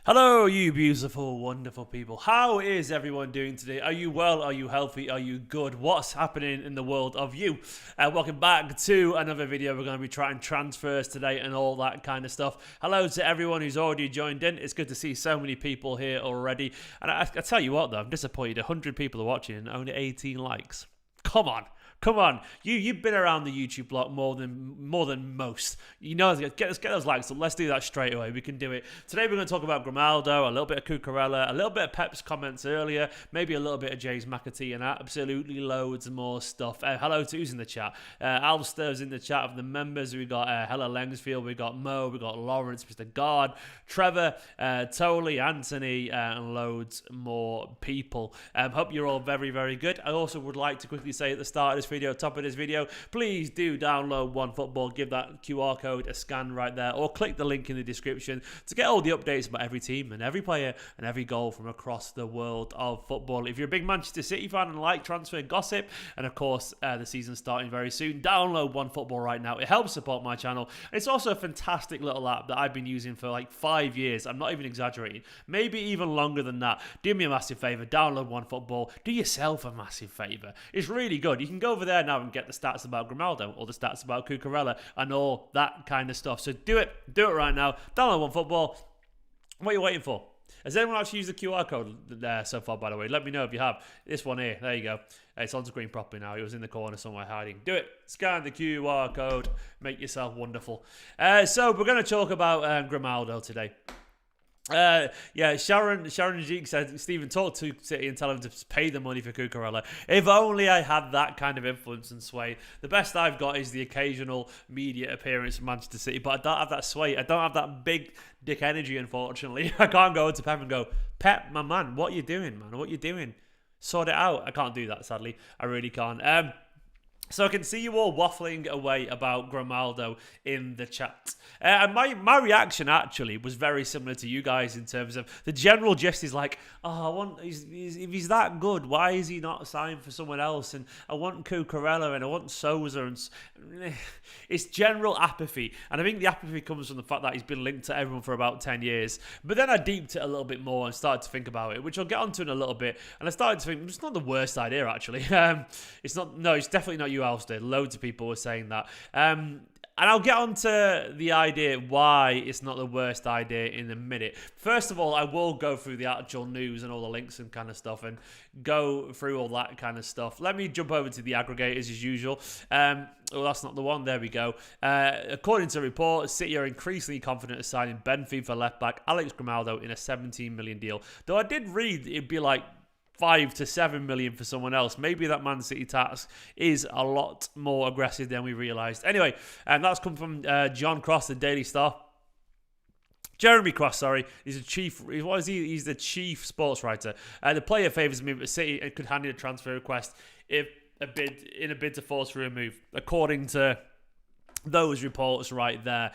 Hello, you beautiful, wonderful people. How is everyone doing today? Are you well? Are you healthy? Are you good? What's happening in the world of you? Welcome back to another video. We're going to be trying transfers today and all that kind of stuff. Hello to everyone who's already joined in. It's good to see so many people here already. And I tell you what, though, I'm disappointed. 100 people are watching and only 18 likes. Come on. Come on, you've been around the YouTube block more than most. You know, get those likes up. Let's do that straight away. We can do it. Today we're going to talk about Grimaldo, a little bit of Cucurella, a little bit of Pep's comments earlier, maybe a little bit of Jay's McAtee, and absolutely loads more stuff. Hello to who's in the chat. Alster's in the chat of the members. We got Hella Lengsfield, we got Mo, we got Lawrence, Mr. Guard, Trevor, Toley, Anthony, and loads more people. Hope you're all very, very good. I also would like to quickly say at the start of this video, top of this video, please do download OneFootball, give that QR code a scan right there, or click the link in the description to get all the updates about every team and every player and every goal from across the world of football. If you're a big Manchester City fan and like transfer gossip, and of course the season's starting very soon, download OneFootball right now. It helps support my channel. It's also a fantastic little app that I've been using for like 5 years. I'm not even exaggerating. Maybe even longer than that. Do me a massive favour, download OneFootball. Do yourself a massive favour. It's really good. You can go over there now and get the stats about Grimaldo or the stats about Cucurella and all that kind of stuff. So do it right now. Download OneFootball. What are you waiting for? Has anyone actually used the QR code there so far, by the way? Let me know if you have. This one here. There you go. It's on screen properly now. It was in the corner somewhere hiding. Do it. Scan the QR code. Make yourself wonderful. So we're going to talk about Grimaldo today. Sharon Jeek said, Stephen, talk to City and tell them to pay the money for Cucurella. If only I had that kind of influence and sway. The best I've got is the occasional media appearance from Manchester City, but I don't have that sway. I don't have that big dick energy, unfortunately. I can't go to Pep and go, Pep, my man, what are you doing, man? What are you doing? Sort it out. I can't do that, sadly. I really can't. So I can see you all waffling away about Grimaldo in the chat. And my reaction actually was very similar to you guys in terms of the general gist is like, if he's that good, why is he not signed for someone else? And I want Cucurella and I want Sousa. And it's general apathy. And I think the apathy comes from the fact that he's been linked to everyone for about 10 years. But then I deeped it a little bit more and started to think about it, which I'll get onto in a little bit. And I started to think, it's not the worst idea actually. It's definitely not you, Alster. Loads of people were saying that. And I'll get on to the idea why it's not the worst idea in a minute. First of all, I will go through the actual news and all the links and kind of stuff and go through all that kind of stuff. Let me jump over to the aggregators as usual. That's not the one. There we go. According to reports, City are increasingly confident of signing Benfica left-back Alex Grimaldo in a 17 million deal. Though I did read it'd be like 5 to 7 million for someone else. Maybe that Man City task is a lot more aggressive than we realised. Anyway, and that's come from John Cross, the Daily Star. Jeremy Cross, sorry, he's a chief. What is he? He's the chief sports writer. The player favours move at City and could hand in a transfer request in a bid to force through a move, according to those reports right there.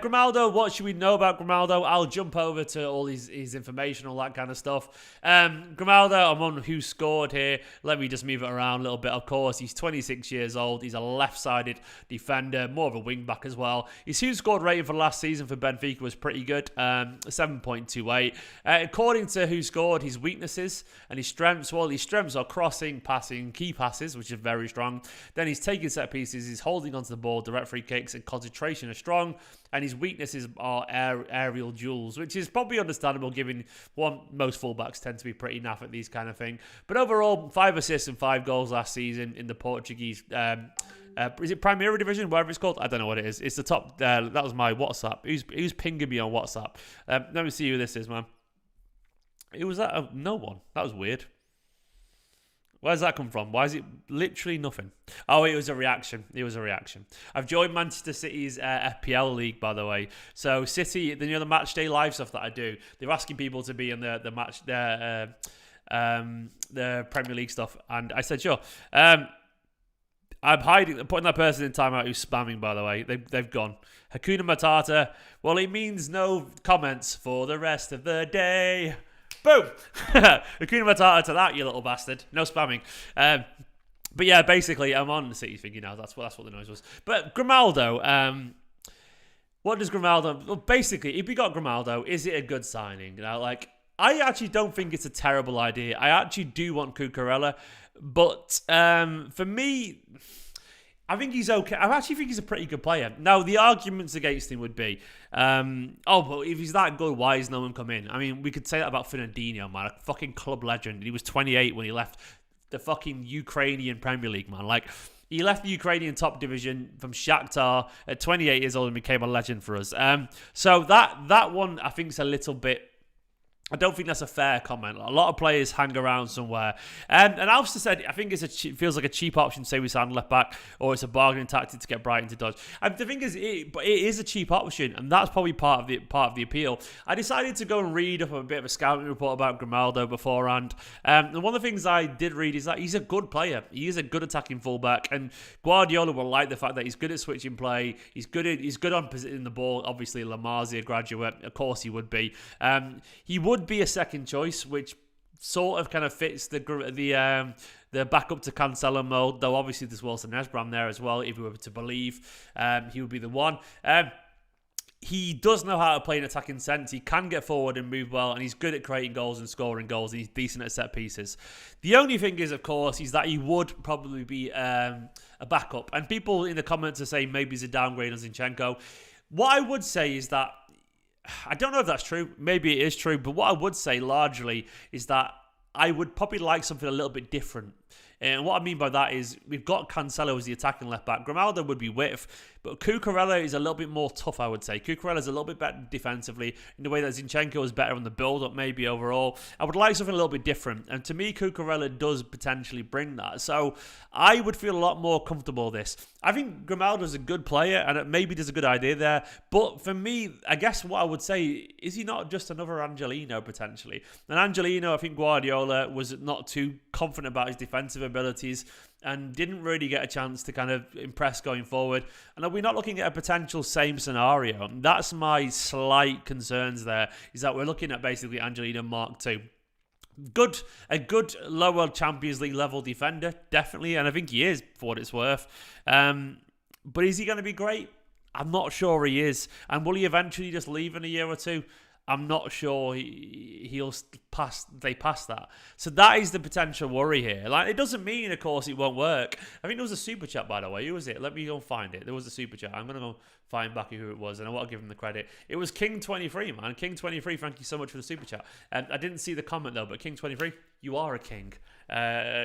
Grimaldo, what should we know about Grimaldo? I'll jump over to all his information, all that kind of stuff. Grimaldo, I'm on who scored here. Let me just move it around a little bit. Of course, he's 26 years old. He's a left-sided defender, more of a wing-back as well. His who scored rating for last season for Benfica was pretty good, 7.28. According to who scored, his weaknesses and his strengths, well, his strengths are crossing, passing, key passes, which is very strong. Then he's taking set pieces, he's holding onto the ball, direct free kicks and concentration are strong, and his weaknesses are aerial duels, which is probably understandable given most fullbacks tend to be pretty naff at these kind of thing. But overall, 5 assists and 5 goals last season in the Portuguese is it Primeira Division, whatever it's called? I don't know what it is. It's the top. That was my WhatsApp. Who's pinging me on WhatsApp? Let me see who this is, man. Who was that? Oh, no one. That was weird. Where's that come from? Why is it literally nothing? Oh, it was a reaction. It was a reaction. I've joined Manchester City's FPL league, by the way. So City, the match day live stuff that I do, they're asking people to be in the match, the Premier League stuff, and I said sure. I'm putting that person in timeout who's spamming, by the way. They've gone. Hakuna Matata. Well, it means no comments for the rest of the day. Boom! Hakuna Matata to that, you little bastard. No spamming. But yeah, basically, I'm on the City thing, that's what the noise was. But Grimaldo, What does Grimaldo... Well, basically, if we got Grimaldo, is it a good signing? Like, I actually don't think it's a terrible idea. I actually do want Cucurella. But for me... I think he's okay. I actually think he's a pretty good player. Now, the arguments against him would be, but if he's that good, why has no one come in? I mean, we could say that about Fernandinho, man. A fucking club legend. He was 28 when he left the fucking Ukrainian Premier League, man. Like, he left the Ukrainian top division from Shakhtar at 28 years old and became a legend for us. So that one, I think, is a little bit... I don't think that's a fair comment. A lot of players hang around somewhere. And Alster said, I think it feels like a cheap option, say we sign left back, or it's a bargaining tactic to get Brighton to dodge. And the thing is, it is a cheap option, and that's probably part of the appeal. I decided to go and read up a bit of a scouting report about Grimaldo beforehand. And one of the things I did read is that he's a good player. He is a good attacking fullback, and Guardiola will like the fact that he's good at switching play. He's good on positioning the ball. Obviously, La Masia graduate, of course he would be. He would be a second choice, which sort of kind of fits the backup to Cancelo mode, though obviously there's Wilson Esbram there as well, if we were to believe. He would be the one. He does know how to play in attacking sense. He can get forward and move well, and he's good at creating goals and scoring goals, and he's decent at set pieces. The only thing is, of course, is that he would probably be a backup, and people in the comments are saying maybe he's a downgrade on Zinchenko. What I would say is that I don't know if that's true. Maybe it is true. But what I would say largely is that I would probably like something a little bit different. And what I mean by that is we've got Cancelo as the attacking left back. Grimaldo would be width, but Cucurella is a little bit more tough, I would say. Cucurella is a little bit better defensively in the way that Zinchenko is better on the build-up maybe overall. I would like something a little bit different. And to me, Cucurella does potentially bring that. So I would feel a lot more comfortable with this. I think Grimaldo is a good player and maybe there's a good idea there. But for me, I guess what I would say, is he not just another Angelino potentially? And Angelino, I think Guardiola was not too confident about his defensive abilities and didn't really get a chance to kind of impress going forward. And are we not looking at a potential same scenario? That's my slight concerns there, is that we're looking at basically Angelino Marc II. A good lower Champions League level defender, definitely, and I think he is for what it's worth. But is he going to be great? I'm not sure he is. And will he eventually just leave in a year or two? I'm not sure he'll pass that. So that is the potential worry here. Like, it doesn't mean, of course, it won't work. I think there was a super chat, by the way. Who was it? Let me go find it. There was a super chat. I'm going to go find back who it was, and I want to give him the credit. It was King23, man. King23, thank you so much for the super chat. I didn't see the comment, though, but King23, you are a king.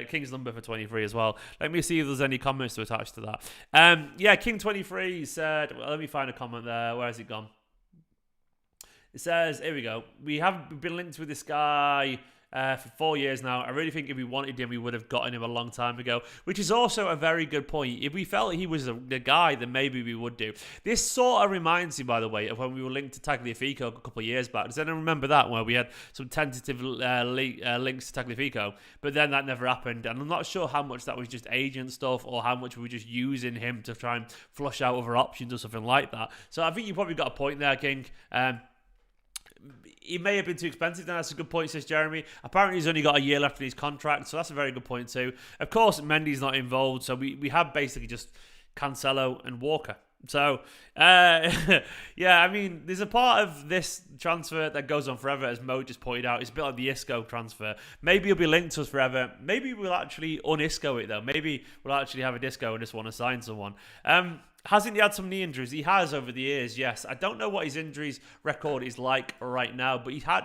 King's number for 23 as well. Let me see if there's any comments to attach to that. King23 said, well, let me find a comment there. Where has it gone? It says, here we go. We have been linked with this guy for 4 years now. I really think if we wanted him, we would have gotten him a long time ago, which is also a very good point. If we felt he was the guy, then maybe we would do. This sort of reminds me, by the way, of when we were linked to Tagliafico a couple of years back. Does anyone remember that, where we had some tentative links to Tagliafico, but then that never happened? And I'm not sure how much that was just agent stuff or how much we were just using him to try and flush out other options or something like that. So I think you probably got a point there, King. He may have been too expensive, then that's a good point, says Jeremy. Apparently he's only got a year left in his contract, so that's a very good point too. Of course, Mendy's not involved, so we have basically just Cancelo and Walker. So, yeah, I mean, there's a part of this transfer that goes on forever, as Mo just pointed out. It's a bit like the Isco transfer. Maybe he'll be linked to us forever. Maybe we'll actually un-Isco it, though. Maybe we'll actually have a disco and just want to sign someone. Hasn't he had some knee injuries? He has over the years, yes. I don't know what his injuries record is like right now, but he has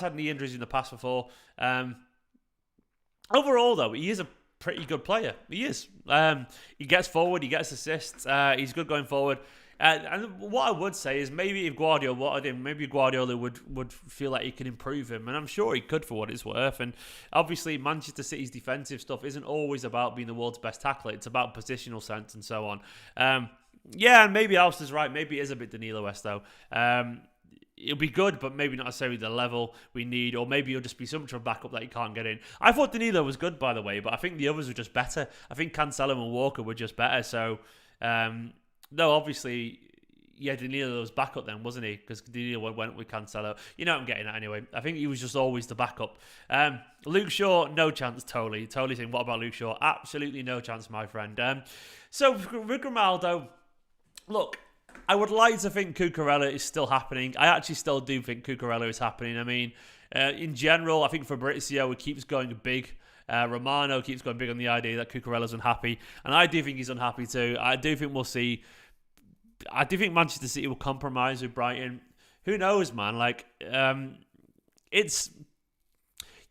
had knee injuries in the past before. Overall, though, he is a pretty good player. He is. He gets forward, he gets assists. He's good going forward. And what I would say is maybe if Guardiola wanted him, maybe Guardiola would feel like he can improve him. And I'm sure he could for what it's worth. And obviously Manchester City's defensive stuff isn't always about being the world's best tackler. It's about positional sense and so on. Yeah, and maybe Alster's right. Maybe it is a bit Danilo-esque though. It'll be good, but maybe not necessarily the level we need, or maybe it'll just be so much of a backup that he can't get in. I thought Danilo was good, by the way, but I think the others were just better. I think Cancelo and Walker were just better. So, no, obviously, yeah, Danilo was backup then, wasn't he? Because Danilo went with Cancelo. You know what I'm getting at anyway. I think he was just always the backup. Luke Shaw, no chance, totally saying, what about Luke Shaw? Absolutely no chance, my friend. So, with Grimaldo, look, I would like to think Cucurella is still happening. I actually still do think Cucurella is happening. I mean, in general, I think Fabrizio keeps going big. Romano keeps going big on the idea that Cucurella's unhappy. And I do think he's unhappy too. I do think we'll see... I do think Manchester City will compromise with Brighton. Who knows, man? Like, it's...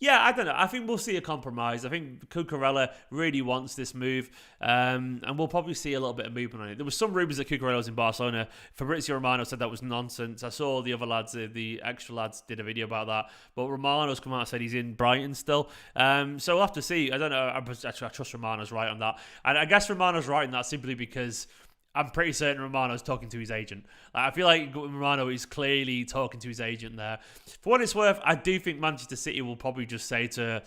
Yeah, I don't know. I think we'll see a compromise. I think Cucurella really wants this move, and we'll probably see a little bit of movement on it. There was some rumours that Cucurella was in Barcelona. Fabrizio Romano said that was nonsense. I saw the other lads, the extra lads, did a video about that. But Romano's come out and said he's in Brighton still. So we'll have to see. I don't know. I trust Romano's right on that. And I guess Romano's right on that simply because I'm pretty certain Romano's talking to his agent. I feel like Romano is clearly talking to his agent there. For what it's worth, I do think Manchester City will probably just say to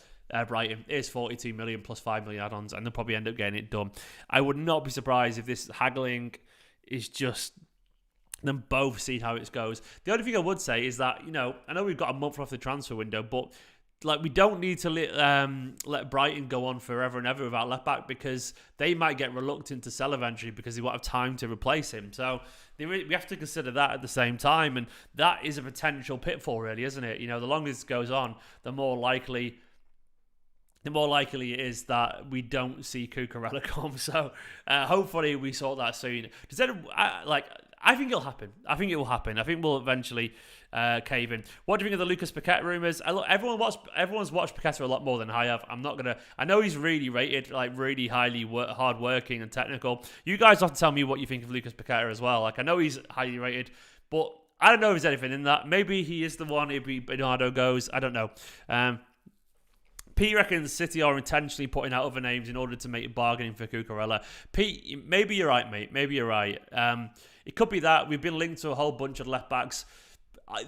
Brighton, here's 42 million plus 5 million add-ons, and they'll probably end up getting it done. I would not be surprised if this haggling is just them both seeing how it goes. The only thing I would say is that, I know we've got a month off the transfer window, but we don't need to let Brighton go on forever and ever without left back, because they might get reluctant to sell eventually because they won't have time to replace him. So we have to consider that at the same time, and that is a potential pitfall, really, isn't it? The longer this goes on, the more likely it is that we don't see Cucurella come. So hopefully we sort that soon. I think it'll happen. I think it will happen. I think we'll eventually cave in. What do you think of the Lucas Paqueta rumours? Everyone's watched Paqueta a lot more than I have. I know he's really rated, really highly hard-working and technical. You guys have to tell me what you think of Lucas Paqueta as well. I know he's highly rated, but I don't know if there's anything in that. Maybe he is the one if Bernardo goes. I don't know. Pete reckons City are intentionally putting out other names in order to make bargaining for Cucurella. Pete, maybe you're right, mate. Maybe you're right. It could be that we've been linked to a whole bunch of left backs.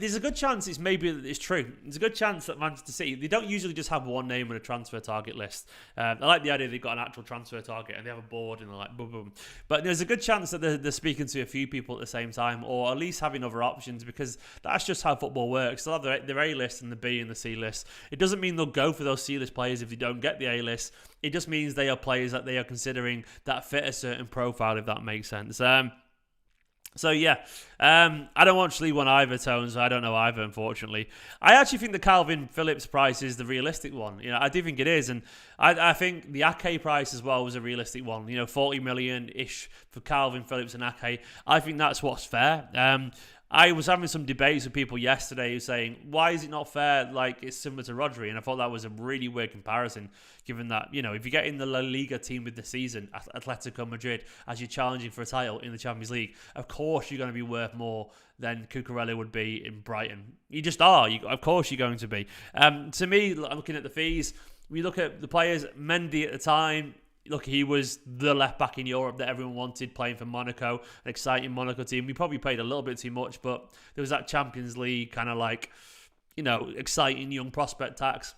There's a good chance it's true. There's a good chance that Manchester City, they don't usually just have one name on a transfer target list. I like the idea they've got an actual transfer target and they have a board and they're like boom, boom. But there's a good chance that they're speaking to a few people at the same time, or at least having other options, because that's just how football works. They'll have their A list and the B and the C list. It doesn't mean they'll go for those C list players if they don't get the A list. It just means they are players that they are considering that fit a certain profile, if that makes sense. So yeah, I don't watch League One either, Tones. So I don't know either, unfortunately. I actually think the Calvin Phillips price is the realistic one. I do think it is, and I think the Ake price as well was a realistic one. 40 million-ish for Calvin Phillips and Ake. I think that's what's fair. I was having some debates with people yesterday saying, why is it not fair? It's similar to Rodri. And I thought that was a really weird comparison, given that, if you get in the La Liga team with the season, Atletico Madrid, as you're challenging for a title in the Champions League, of course you're going to be worth more than Cucurella would be in Brighton. You just are. Of course you're going to be. To me, I'm looking at the fees. We look at the players, Mendy at the time. Look, he was the left back in Europe that everyone wanted, playing for Monaco, an exciting Monaco team. We probably paid a little bit too much, but there was that Champions League kind of exciting young prospect tax.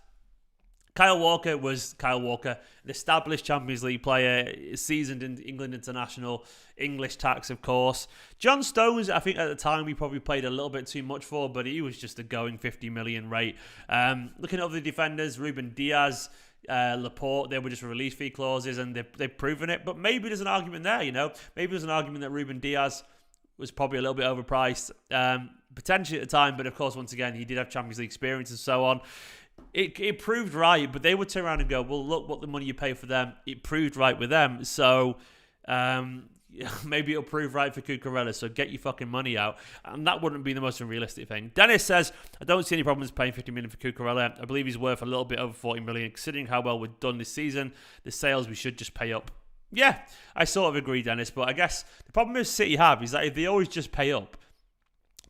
Kyle Walker was Kyle Walker, an established Champions League player, seasoned in England international, English tax, of course. John Stones, I think at the time we probably paid a little bit too much for, but he was just a going 50 million rate. Looking at other defenders, Ruben Diaz, Laporte, they were just release fee clauses, and they've proven it. But maybe there's an argument there, Maybe there's an argument that Ruben Diaz was probably a little bit overpriced, potentially at the time. But of course, once again, he did have Champions League experience and so on. It proved right, but they would turn around and go, well, look what the money you pay for them. It proved right with them. So maybe it'll prove right for Cucurella. So get your fucking money out. And that wouldn't be the most unrealistic thing. Dennis says, I don't see any problems paying 50 million for Cucurella. I believe he's worth a little bit over 40 million. Considering how well we've done this season, the sales, we should just pay up. Yeah, I sort of agree, Dennis. But I guess the problem City have is that if they always just pay up,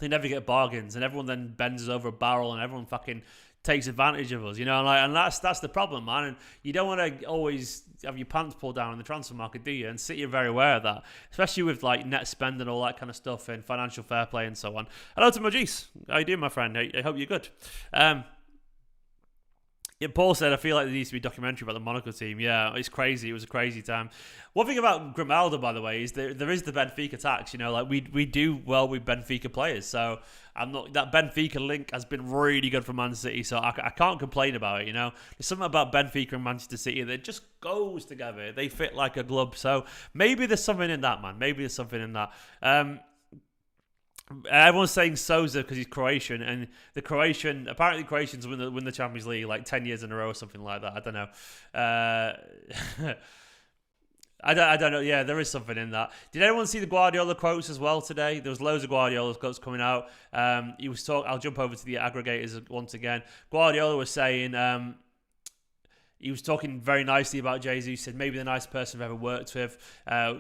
they never get bargains. And everyone then bends us over a barrel and everyone fucking takes advantage of us, and that's the problem, man. And you don't want to always have your pants pulled down in the transfer market, do you? And City are very aware of that, especially with net spend and all that kind of stuff and financial fair play and so on. Hello to Majis. How you doing, my friend? I hope you're good. Yeah, Paul said, I feel like there needs to be a documentary about the Monaco team. Yeah, it's crazy. It was a crazy time. One thing about Grimaldo, by the way, is there is the Benfica tax. We do well with Benfica players. So that Benfica link has been really good for Man City. So I can't complain about it. There's something about Benfica and Manchester City that just goes together. They fit like a glove. So maybe there's something in that, man. Maybe there's something in that. Everyone's saying Souza because he's Croatian, and apparently Croatians win the Champions League like 10 years in a row or something like that. I don't know. I don't know. Yeah, there is something in that. Did anyone see the Guardiola quotes as well today? There was loads of Guardiola quotes coming out. He was talking. I'll jump over to the aggregators once again. Guardiola was saying. He was talking very nicely about Jesus. He said maybe the nicest person I've ever worked with,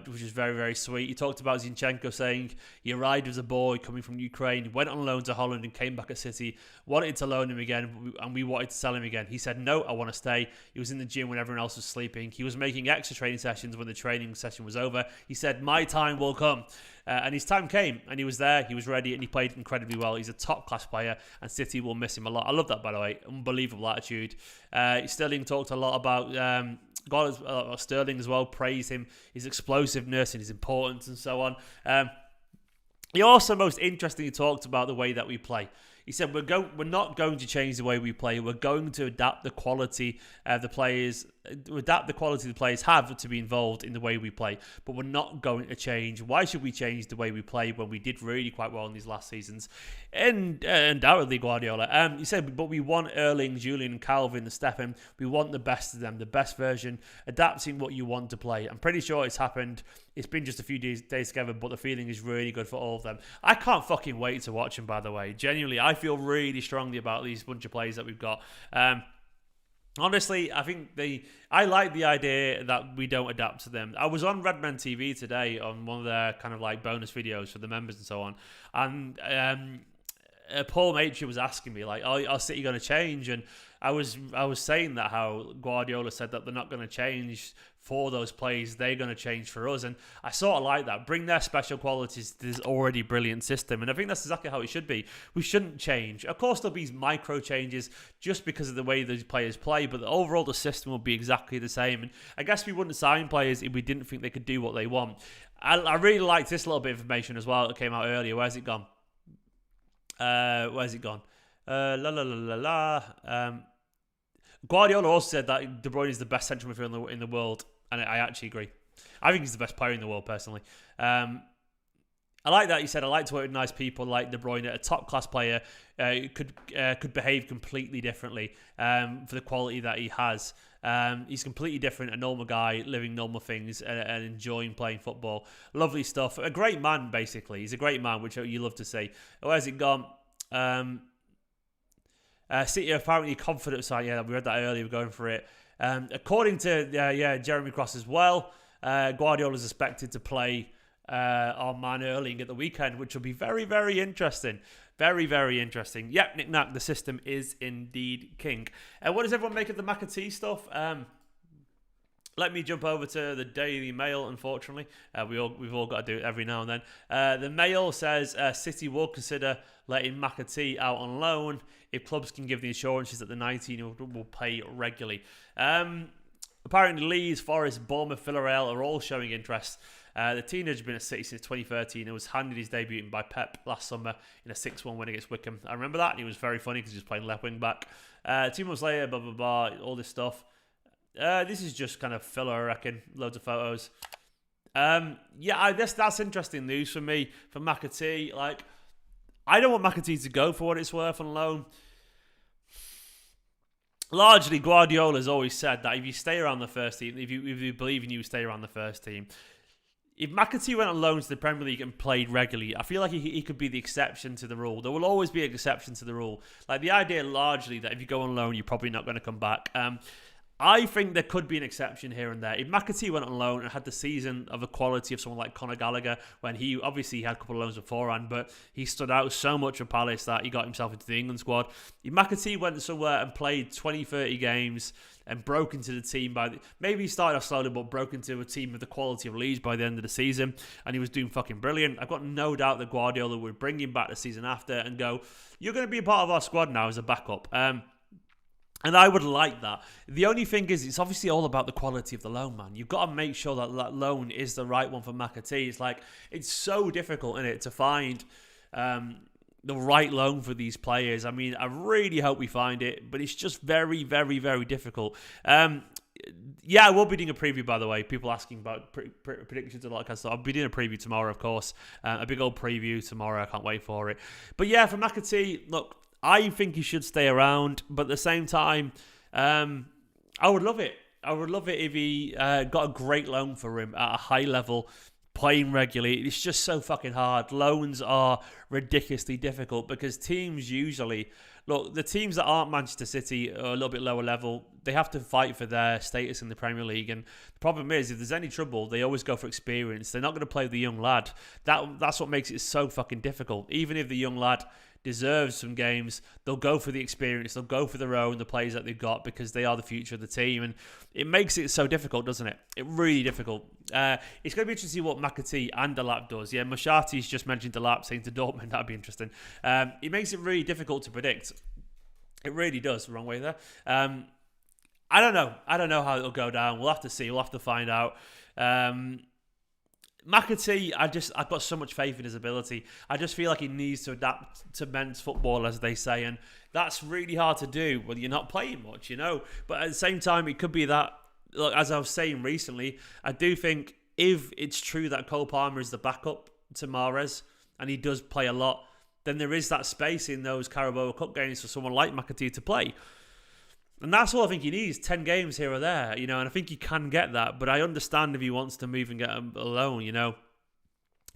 which is very, very sweet. He talked about Zinchenko saying he arrived as a boy coming from Ukraine, went on loan to Holland and came back at City, wanted to loan him again, and we wanted to sell him again. He said, no, I want to stay. He was in the gym when everyone else was sleeping. He was making extra training sessions when the training session was over. He said, my time will come. And his time came, and he was there, he was ready, and he played incredibly well. He's a top-class player, and City will miss him a lot. I love that, by the way. Unbelievable attitude. Sterling talked a lot about Sterling as well, praised him, his explosiveness and his importance and so on. He also most interestingly talked about the way that we play. He said, we're not going to change the way we play. We're going to adapt the quality of the players, have to be involved in the way we play. But we're not going to change. Why should we change the way we play when we did really quite well in these last seasons? And undoubtedly Guardiola. He said, but we want Erling, Julian, and Calvin to step in. We want the best of them, the best version, adapting what you want to play. I'm pretty sure it's happened. It's been just a few days together, but the feeling is really good for all of them. I can't fucking wait to watch them, by the way. Genuinely, I feel really strongly about these bunch of players that we've got. Honestly, I like the idea that we don't adapt to them. I was on Redmen TV today on one of their kind of like bonus videos for the members and so on, and Paul Matry was asking me like, "Are City going to change?" And I was saying that how Guardiola said that they're not going to change for those players, they're going to change for us, and I sort of like that. Bring their special qualities to this already brilliant system, and I think that's exactly how it should be. We shouldn't change. Of course, there'll be micro changes just because of the way those players play, but overall the system will be exactly the same. And I guess we wouldn't sign players if we didn't think they could do what they want. I really liked this little bit of information as well that came out earlier. Where's it gone? Guardiola also said that De Bruyne is the best central midfielder in the world, and I actually agree. I think he's the best player in the world, personally. I like that he said, I like to work with nice people like De Bruyne, a top-class player, could behave completely differently for the quality that he has. He's completely different, a normal guy, living normal things and enjoying playing football. Lovely stuff. A great man, basically. He's a great man, which you love to see. Where's it gone? City are apparently confident side. Yeah, we read that earlier. We're going for it. According to Jeremy Cross as well, Guardiola is expected to play our man Erling at the weekend, which will be very, very interesting. Very, very interesting. Yep, knick-knack, the system is indeed king. What does everyone make of the McAtee stuff? Let me jump over to the Daily Mail, unfortunately. We've all got to do it every now and then. The Mail says City will consider letting McAtee out on loan if clubs can give the assurances that the 19 will pay regularly. Apparently Leeds, Forest, Bournemouth, Villarreal are all showing interest. The teenager has been at City since 2013 and was handed his debut by Pep last summer in a 6-1 win against Wickham. I remember that, and he was very funny because he was playing left wing back. 2 months later, blah, blah, blah, all this stuff. This is just kind of filler, I reckon. Loads of photos. I guess that's interesting news for me, for McAtee. Like, I don't want McAtee to go for what it's worth on loan. Largely, Guardiola's always said that if you stay around the first team, if you believe in you, stay around the first team. If McAtee went on loan to the Premier League and played regularly, I feel like he could be the exception to the rule. There will always be an exception to the rule. Like, the idea largely that if you go on loan, you're probably not going to come back. I think there could be an exception here and there. If McAtee went on loan and had the season of the quality of someone like Conor Gallagher, when he obviously had a couple of loans beforehand, but he stood out so much for Palace that he got himself into the England squad. If McAtee went somewhere and played 20, 30 games and broke into the team maybe he started off slowly, but broke into a team with the quality of Leeds by the end of the season, and he was doing fucking brilliant. I've got no doubt that Guardiola would bring him back the season after and go, you're going to be a part of our squad now as a backup. And I would like that. The only thing is, it's obviously all about the quality of the loan, man. You've got to make sure that loan is the right one for McAtee. It's like, it's so difficult, innit, to find the right loan for these players. I mean, I really hope we find it, but it's just very, very, very difficult. Yeah, I will be doing a preview, by the way. People asking about predictions and all that kind of stuff. I'll be doing a preview tomorrow, of course. A big old preview tomorrow. I can't wait for it. But yeah, for McAtee, look, I think he should stay around. But at the same time, I would love it. I would love it if he got a great loan for him at a high level, playing regularly. It's just so fucking hard. Loans are ridiculously difficult because teams usually... Look, the teams that aren't Manchester City are a little bit lower level. They have to fight for their status in the Premier League. And the problem is, if there's any trouble, they always go for experience. They're not going to play the young lad. That's what makes it so fucking difficult. Even if the young lad deserves some games, they'll go for the experience. They'll go for their own, the players that they've got, because they are the future of the team. And it makes it so difficult, doesn't it? It really difficult. It's going to be interesting to see what McAtee and Delap does. Yeah, McAtee's just mentioned Delap saying to Dortmund. That'd be interesting. It makes it really difficult to predict. It really does. Wrong way there. I don't know. I don't know how it'll go down. We'll have to see. We'll have to find out. McAtee, I've got so much faith in his ability. I just feel like he needs to adapt to men's football, as they say, and that's really hard to do when you're not playing much, you know. But at the same time, it could be that, look, as I was saying recently, I do think if it's true that Cole Palmer is the backup to Mahrez, and he does play a lot, then there is that space in those Carabao Cup games for someone like McAtee to play. And that's all I think he needs, 10 games here or there, you know, and I think he can get that, but I understand if he wants to move and get a loan, you know.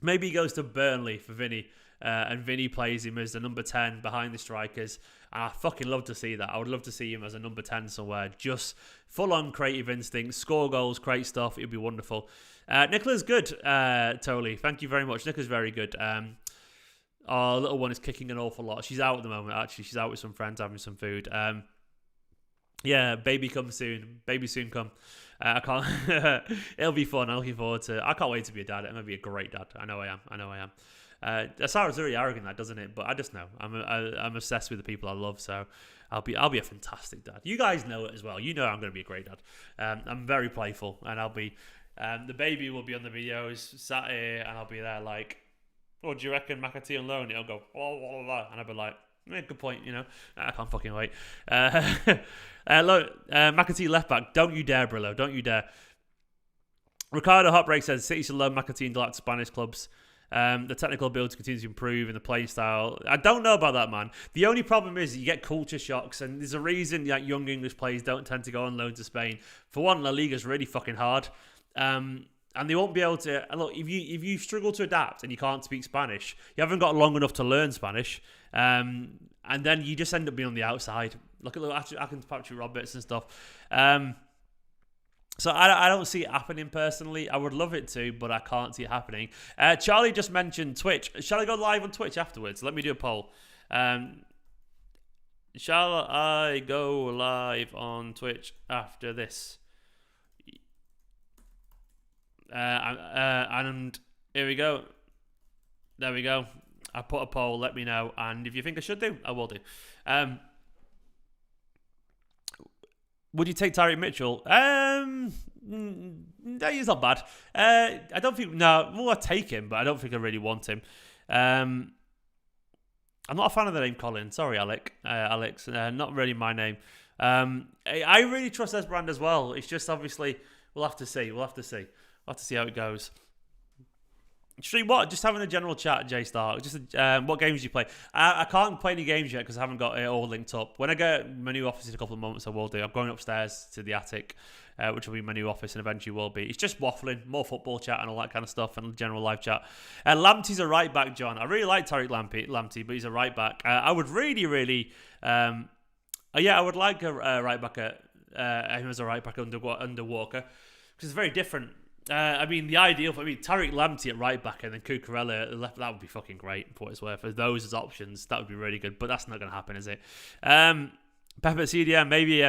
Maybe he goes to Burnley for Vinny, and Vinny plays him as the number 10 behind the strikers, and I fucking love to see that. I would love to see him as a number 10 somewhere, just full-on creative instinct, score goals, create stuff, it would be wonderful. Nicola's good, Totally. Thank you very much. Nicola's very good. Our little one is kicking an awful lot. She's out at the moment, actually. She's out with some friends having some food. Yeah, baby come soon. Baby soon come. I can't. It'll be fun. I'm looking forward to it. I can't wait to be a dad. I'm going to be a great dad. I know I am. That sounds really arrogant, that, doesn't it? But I just know. I'm obsessed with the people I love, so I'll be a fantastic dad. You guys know it as well. You know I'm going to be a great dad. I'm very playful, and I'll be... the baby will be on the videos, sat here, and I'll be there like, oh, do you reckon McAtee on loan? It'll go, blah, blah, blah, and I'll be like, good point, you know. I can't fucking wait. Look, McAtee left back. Don't you dare, Brillo. Don't you dare. Ricardo Hotbreak says City should loan McAtee and Delap to Spanish clubs. The technical ability continues to improve in the playing style. I don't know about that, man. The only problem is you get culture shocks, and there's a reason that young English players don't tend to go on loan to Spain. For one, La Liga's really fucking hard. And they won't be able to... Look, if you struggle to adapt and you can't speak Spanish, you haven't got long enough to learn Spanish, and then you just end up being on the outside. Look at Patrick Roberts and stuff. So I don't see it happening personally. I would love it to, but I can't see it happening. Charlie just mentioned Twitch. Shall I go live on Twitch afterwards? Let me do a poll. Shall I go live on Twitch after this? And here we go. There we go. I put a poll. Let me know. And if you think I should do, I will do. Would you take Tyreek Mitchell? He's not bad. I don't think... No, well, I'd take him, but I don't think I really want him. I'm not a fan of the name Colin. Sorry, Alex. Not really my name. I really trust Esbrand as well. It's just obviously... We'll have to see. We'll have to see how it goes. Stream what? Just having a general chat, Jay Stark. Just what games do you play? I can't play any games yet because I haven't got it all linked up. When I get my new office in a couple of moments, I will do. I'm going upstairs to the attic, which will be my new office, and eventually will be. It's just waffling, more football chat and all that kind of stuff, and general live chat. Lamptey's a right back, John. I really like Tariq Lamptey, but he's a right back. I would really, I would like a right back him as a right back under Walker, because it's very different. The ideal for Tariq Lamptey at right back and then Cucurella at the left, that would be fucking great for what it's worth. For those as options, that would be really good, but that's not going to happen, is it? Pep at CDM, maybe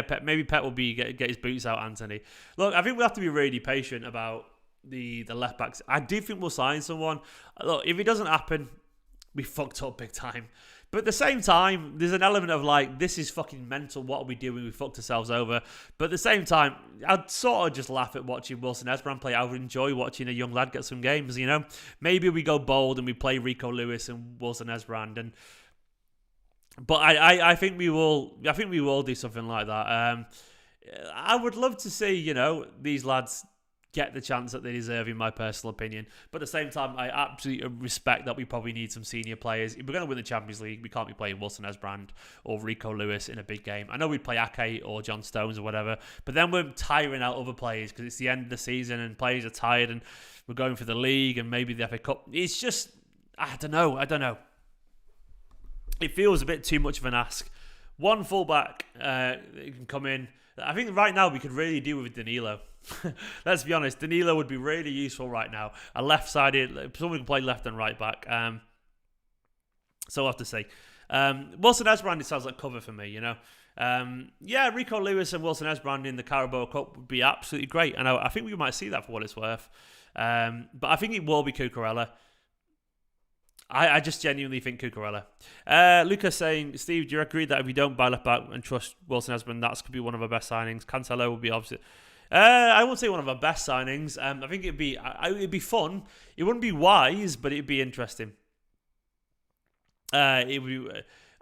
Pep will get his boots out, Anthony. Look, I think we'll have to be really patient about the left backs. I do think we'll sign someone. Look, if it doesn't happen, we fucked up big time. But at the same time, there's an element of like, this is fucking mental. What are we doing? We fucked ourselves over. But at the same time, I'd sort of just laugh at watching Wilson Esbrand play. I would enjoy watching a young lad get some games, you know? Maybe we go bold and we play Rico Lewis and Wilson Esbrand. But I think we will do something like that. I would love to see, these lads get the chance that they deserve, in my personal opinion. But at the same time, I absolutely respect that we probably need some senior players. If we're going to win the Champions League, we can't be playing Wilson Esbrand or Rico Lewis in a big game. I know we'd play Ake or John Stones or whatever, but then we're tiring out other players because it's the end of the season and players are tired and we're going for the league and maybe the FA Cup. It's just, I don't know. It feels a bit too much of an ask. One fullback can come in. I think right now we could really do with Danilo. Let's be honest, Danilo would be really useful right now. A left-sided, someone who can play left and right back. So I'll have to say. Wilson Esbrand, it sounds like cover for me, Rico Lewis and Wilson Esbrand in the Carabao Cup would be absolutely great. And I think we might see that for what it's worth. But I think it will be Cucurella. I just genuinely think Cucurella. Lucas saying, Steve, do you agree that if we don't buy left back and trust Wilson Esbrand, that could be one of our best signings? Cancelo would be obviously. I won't say one of our best signings. I think it'd be fun. It wouldn't be wise, but it'd be interesting. It would be,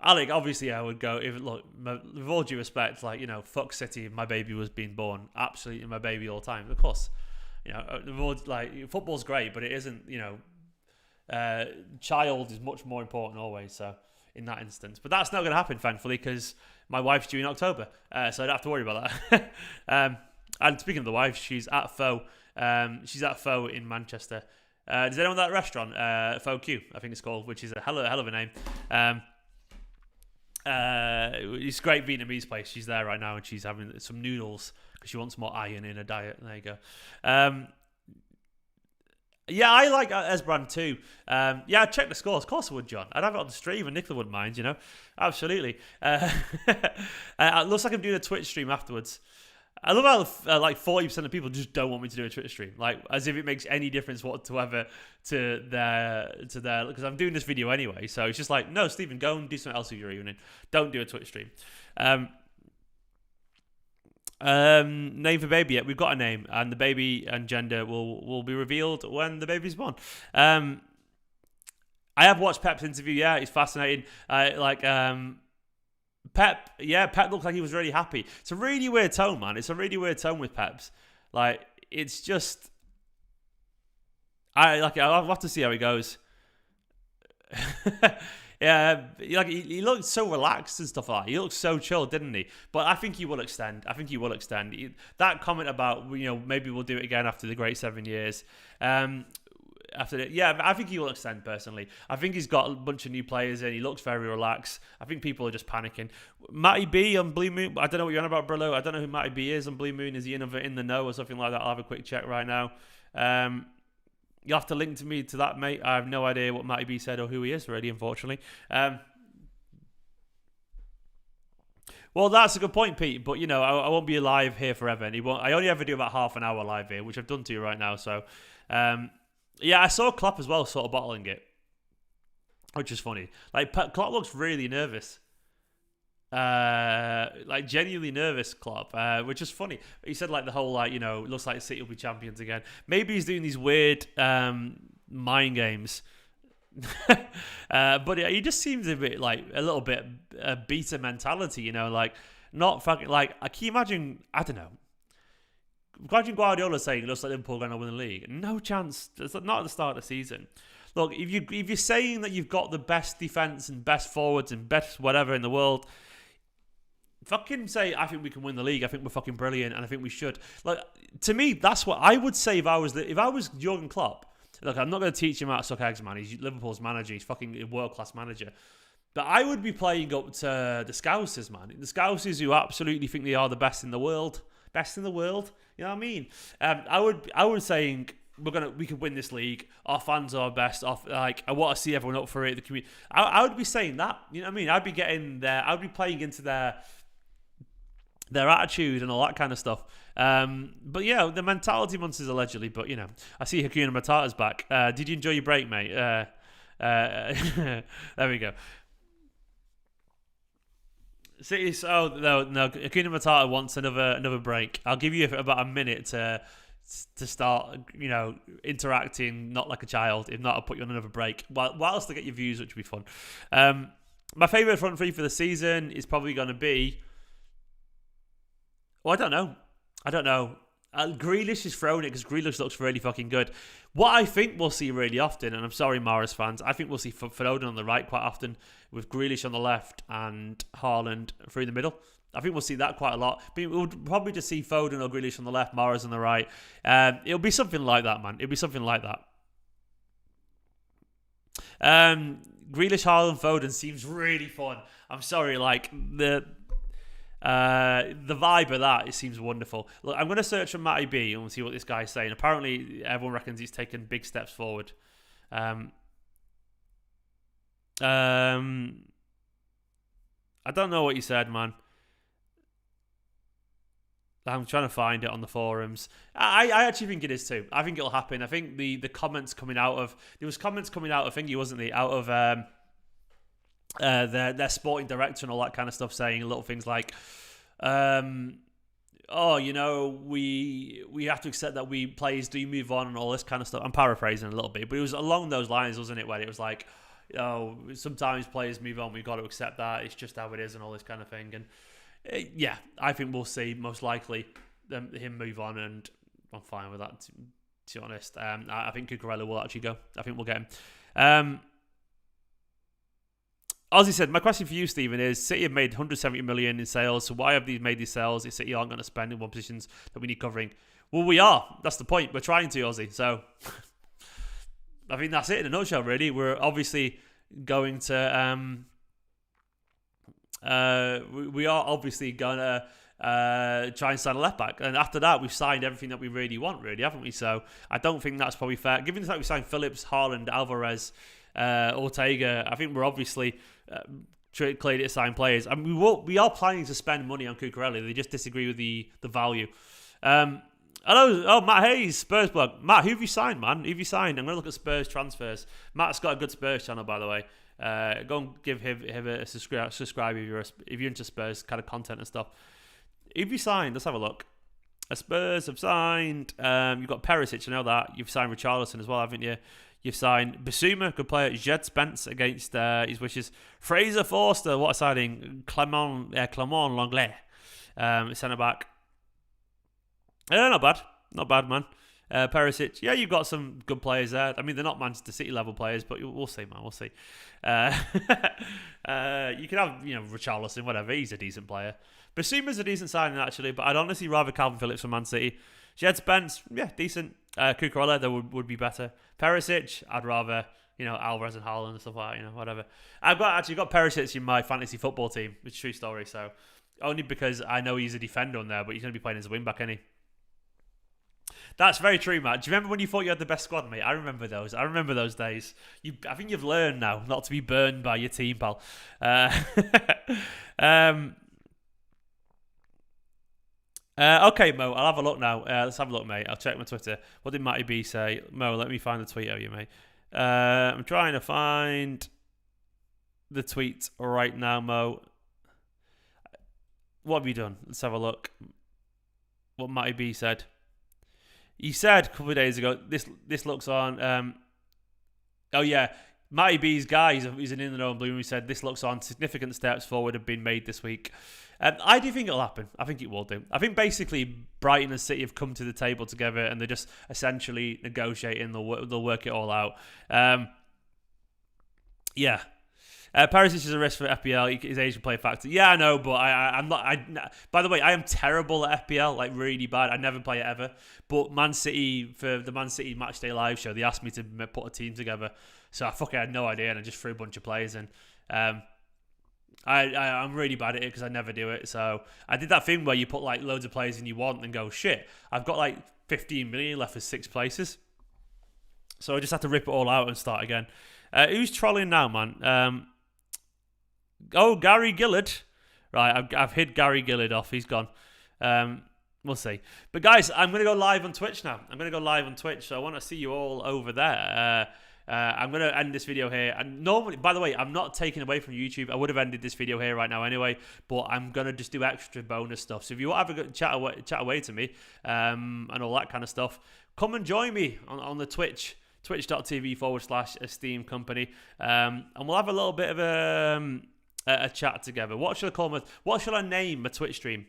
Alec, obviously I would go, with all due respect, fuck City, my baby was being born. Absolutely my baby all the time. Of course, football's great, but it isn't, child is much more important always, so in that instance. But that's not going to happen, thankfully, because my wife's due in October, so I don't have to worry about that. And speaking of the wife, she's at Faux. She's at Faux in Manchester. Does anyone know that restaurant? Faux Q, I think it's called, which is a hell of a name. It's a great Vietnamese place. She's there right now, and she's having some noodles because she wants more iron in her diet. There you go. Yeah, I like Esbrand too. I'd check the scores. Of course I would, John. I'd have it on the stream and Nicola wouldn't mind, Absolutely. It looks like I'm doing a Twitch stream afterwards. I love how 40% of people just don't want me to do a Twitch stream, as if it makes any difference whatsoever to their because I'm doing this video anyway. So it's just no, Stephen, go and do something else with your evening. Don't do a Twitch stream. Name for baby yet? We've got a name, and the baby and gender will be revealed when the baby's born. I have watched Pep's interview. Yeah, it's fascinating. Pep looked like he was really happy. It's a really weird tone, man. It's a really weird tone with Pep's. It's just I'll have to see how he goes. Yeah, he looked so relaxed and stuff like that. He looked so chill, didn't he? But I think he will extend. That comment about maybe we'll do it again after the great 7 years. I think he will extend personally. I think he's got a bunch of new players in. He looks very relaxed. I think people are just panicking. Matty B on Blue Moon. I don't know what you're on about, Brillo. I don't know who Matty B is on Blue Moon. Is he in the know or something like that? I'll have a quick check right now. You'll have to link to me to that, mate. I have no idea what Matty B said or who he is, really, unfortunately. Well, that's a good point, Pete. But, I won't be live here forever. And I only ever do about half an hour live here, which I've done to you right now. So, I saw Klopp as well sort of bottling it, which is funny. Klopp looks really nervous. Genuinely nervous, Klopp, which is funny. He said the whole looks like City will be champions again. Maybe he's doing these weird mind games, but he just seems a bit a little bit beta mentality, not fucking can you imagine? I don't know. Imagine Guardiola saying it looks like Liverpool are going to win the league. No chance. It's not at the start of the season. Look, if you're saying that you've got the best defense and best forwards and best whatever in the world, fucking say, I think we can win the league. I think we're fucking brilliant, and I think we should. To me, that's what I would say if I was Jurgen Klopp. Look, I'm not going to teach him how to suck eggs, man. He's Liverpool's manager. He's fucking a world-class manager. But I would be playing up to the Scousers, man. The Scousers who absolutely think they are the best in the world. Best in the world. You know what I mean? I would saying we could win this league. Our fans are best. I want to see everyone up for it. The community. I would be saying that. You know what I mean? I'd be getting there. I'd be playing into their attitude and all that kind of stuff. But the mentality monsters allegedly. But I see Hakuna Matata's back. Did you enjoy your break, mate? There we go. No, Hakuna Matata wants another break. I'll give you about a minute to start, interacting, not like a child. If not, I'll put you on another break. Whilst I get your views, which will be fun. My favourite front three for the season is probably going to be Well, I don't know. I don't know. Grealish is throwing it because Grealish looks really fucking good. What I think we'll see really often, and I'm sorry, Mahrez fans, I think we'll see Foden on the right quite often, with Grealish on the left and Haaland through the middle. I think we'll see that quite a lot. But we'll probably just see Foden or Grealish on the left, Mahrez on the right. It'll be something like that, man. It'll be something like that. Grealish, Haaland, Foden seems really fun. I'm sorry, like the vibe of that, it seems wonderful. Look, I'm going to search for Matty B and see what this guy's saying. Apparently, everyone reckons he's taken big steps forward. I don't know what he said, man. I'm trying to find it on the forums. I actually think it is too. I think it'll happen. I think the comments coming out of... There was comments coming out, I think he wasn't he, out of their sporting director and all that kind of stuff, saying little things like, oh, you know, we have to accept that players do move on and all this kind of stuff. I'm paraphrasing a little bit, but it was along those lines, wasn't it, where it was like, you know, sometimes players move on, we've got to accept that, it's just how it is and all this kind of thing. And yeah, I think we'll see most likely him move on, and I'm fine with that, to be honest. I think Cucurella will actually go. I think we'll get him. Ozzy said, my question for you, Stephen, is City have made 170 million in sales, so why have these made these sales if City aren't going to spend in one positions that we need covering? Well, we are. That's the point. We're trying to, Ozzy. So I think that's it in a nutshell, really. We're obviously going to... we are obviously going to try and sign a left back, and after that we've signed everything that we really want, really, haven't we? So I don't think that's probably fair, given the fact we signed Phillips, Haaland, Alvarez, Ortega. I think we're obviously clearly to sign players, and we are planning to spend money on Cucurella. They just disagree with the value. Hello, Matt Hayes, Spurs blog. Matt, who have you signed, man? Who have you signed? I'm going to look at Spurs transfers. Matt's got a good Spurs channel, by the way. Go and give him a subscribe if you're into Spurs kind of content and stuff. If you signed, let's have a look. Spurs have signed. You've got Perisic, I know that. You've signed Richarlison as well, haven't you? You've signed Bissouma, good player. Jed Spence against his wishes. Fraser Forster, what a signing. Clement Lenglet, centre back. Not bad, man. Perisic, yeah, you've got some good players there. I mean, they're not Manchester City level players, but we'll see, man. We'll see. You can have, Richarlison, whatever. He's a decent player. Bissouma's a decent signing, actually, but I'd honestly rather Calvin Phillips for Man City. Jed Spence, yeah, decent. Cucurella, that would be better. Perisic, I'd rather, Alvarez and Haaland and stuff like that, whatever. I've got Perisic in my fantasy football team. It's a true story, so only because I know he's a defender on there, but he's going to be playing as a wing back, isn't he? That's very true, Matt. Do you remember when you thought you had the best squad, mate? I remember those. I remember those days. I think you've learned now not to be burned by your team, pal. Okay, Mo, I'll have a look now. Let's have a look, mate. I'll check my Twitter. What did Matty B say? Mo, let me find the tweet of you, mate. I'm trying to find the tweet right now, Mo. What have you done? Let's have a look. What Matty B said. He said a couple of days ago, this looks on... oh, yeah. Matty B's guy, he's an in-the-know blue, he said, this looks on significant steps forward have been made this week. I do think it'll happen. I think it will do. I think basically Brighton and City have come to the table together and they're just essentially negotiating. They'll work it all out. Yeah. Perisic is a risk for FPL. His Asian play factor. Yeah, I know, but I'm not. By the way, I am terrible at FPL, like really bad. I never play it ever. But Man City, for the Man City Matchday Live show, they asked me to put a team together. So I fucking had no idea, and I just threw a bunch of players in. I'm really bad at it because I never do it. So I did that thing where you put like loads of players in you want and go, shit, I've got like 15 million left for 6 places. So I just had to rip it all out and start again. Who's trolling now, man? Oh, Gary Gillard. Right, I've hid Gary Gillard off. He's gone. We'll see. But guys, I'm going to go live on Twitch now. So I want to see you all over there. I'm going to end this video here. And normally, by the way, I'm not taking away from YouTube. I would have ended this video here right now anyway, but I'm going to just do extra bonus stuff. So if you want to have a chat away to me and all that kind of stuff, come and join me on the Twitch. Twitch.tv/Esteemed Kompany. And we'll have a little bit of a chat together. What should I name my Twitch stream?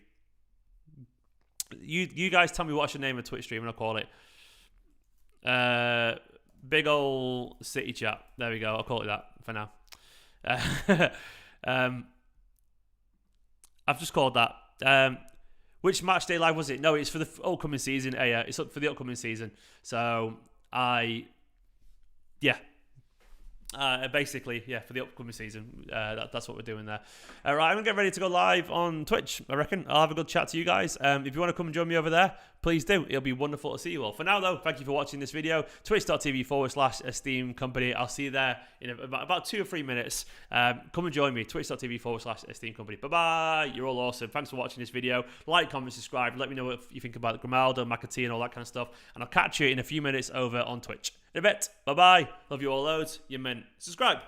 You guys tell me what's your name of Twitch stream and I'll call it. Big ol' City Chat. There we go. I'll call it that for now. I've just called that. Which match day live was it? No, it's for the upcoming season. Yeah, it's up for the upcoming season. So basically, for the upcoming season. That's what we're doing there. All right, I'm going to get ready to go live on Twitch, I reckon. I'll have a good chat to you guys. If you want to come and join me over there, please do. It'll be wonderful to see you all. For now, though, thank you for watching this video. Twitch.tv/Esteemed Company. I'll see you there in about 2 or 3 minutes. Come and join me. Twitch.tv/Esteemed Company. Bye-bye. You're all awesome. Thanks for watching this video. Like, comment, subscribe. Let me know what you think about Grimaldo, McAtee, and all that kind of stuff. And I'll catch you in a few minutes over on Twitch. In a bit. Bye-bye. Love you all loads. You men. Subscribe.